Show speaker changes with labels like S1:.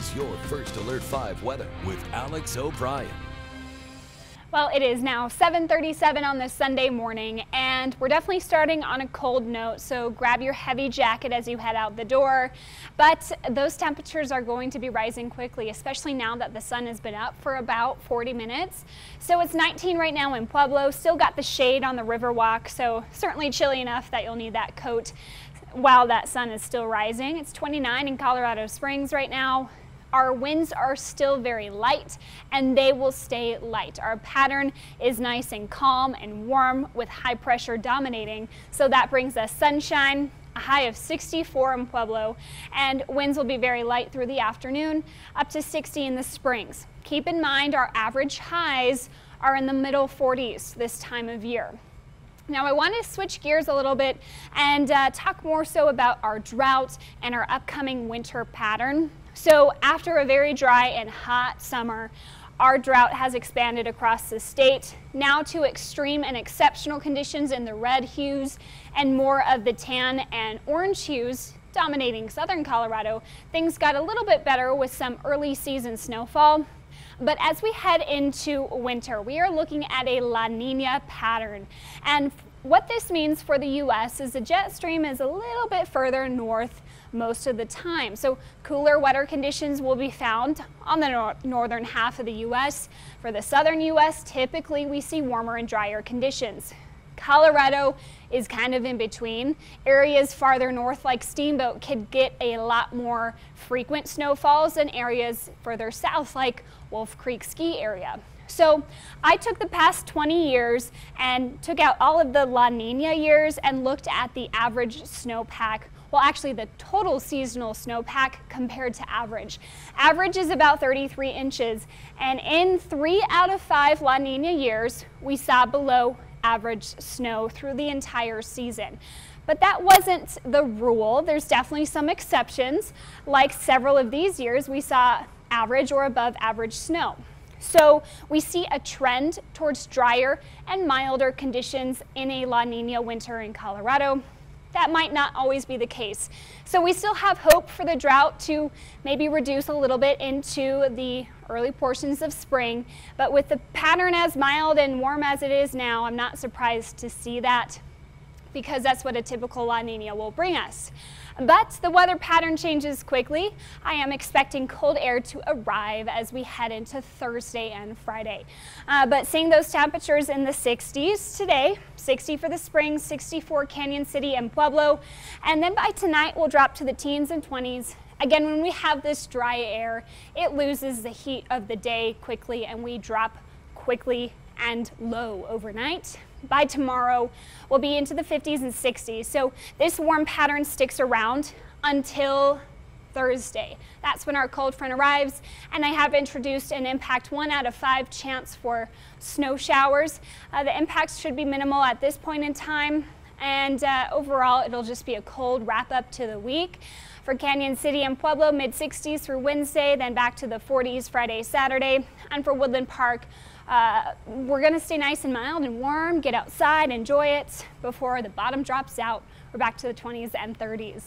S1: is your First Alert 5 weather with Alex O'Brien.
S2: Well, it is now 7:37 on this Sunday morning, and we're definitely starting on a cold note, so grab your heavy jacket as you head out the door. But those temperatures are going to be rising quickly, especially now that the sun has been up for about 40 minutes. So it's 19 right now in Pueblo, still got the shade on the Riverwalk, so certainly chilly enough that you'll need that coat while that sun is still rising. It's 29 in Colorado Springs right now. Our winds are still very light, and they will stay light. Our pattern is nice and calm and warm with high pressure dominating, so that brings us sunshine, a high of 64 in Pueblo, and winds will be very light through the afternoon, up to 60 in the Springs. Keep in mind our average highs are in the middle 40s this time of year. Now I want to switch gears a little bit and talk more so about our drought and our upcoming winter pattern. So after a very dry and hot summer, our drought has expanded across the state, now to extreme and exceptional conditions in the red hues and more of the tan and orange hues dominating southern Colorado. Things got a little bit better with some early season snowfall. But as we head into winter, we are looking at a La Nina pattern. And what this means for the U.S. is the jet stream is a little bit further north most of the time. So cooler, wetter conditions will be found on the northern half of the U.S. For the southern U.S., typically we see warmer and drier conditions. Colorado is kind of in between. Areas farther north like Steamboat could get a lot more frequent snowfalls than areas further south like Wolf Creek ski area. So I took the past 20 years and took out all of the La Nina years and looked at the average snowpack. Well, actually the total seasonal snowpack compared to average. Average is about 33 inches, and in 3 out of 5 La Nina years, we saw below average snow through the entire season. But that wasn't the rule. There's definitely some exceptions. Like several of these years, we saw average or above average snow. So we see a trend towards drier and milder conditions in a La Nina winter in Colorado. That might not always be the case. So we still have hope for the drought to maybe reduce a little bit into the early portions of spring. But with the pattern as mild and warm as it is now, I'm not surprised to see that, because that's what a typical La Nina will bring us. But the weather pattern changes quickly. I am expecting cold air to arrive as we head into Thursday and Friday. But seeing those temperatures in the 60s today, 60 for the Springs, 64 Canyon City and Pueblo, and then by tonight we'll drop to the teens and 20s. Again, when we have this dry air, it loses the heat of the day quickly, and we drop quickly and low overnight. By tomorrow, we'll be into the 50s and 60s. So this warm pattern sticks around until Thursday. That's when our cold front arrives, and I have introduced an impact 1 out of 5 chance for snow showers. The impacts should be minimal at this point in time, and overall it'll just be a cold wrap up to the week. For Canyon City and Pueblo, mid-60s through Wednesday, then back to the 40s Friday, Saturday. And for Woodland Park, we're going to stay nice and mild and warm, get outside, enjoy it before the bottom drops out. We're back to the 20s and 30s.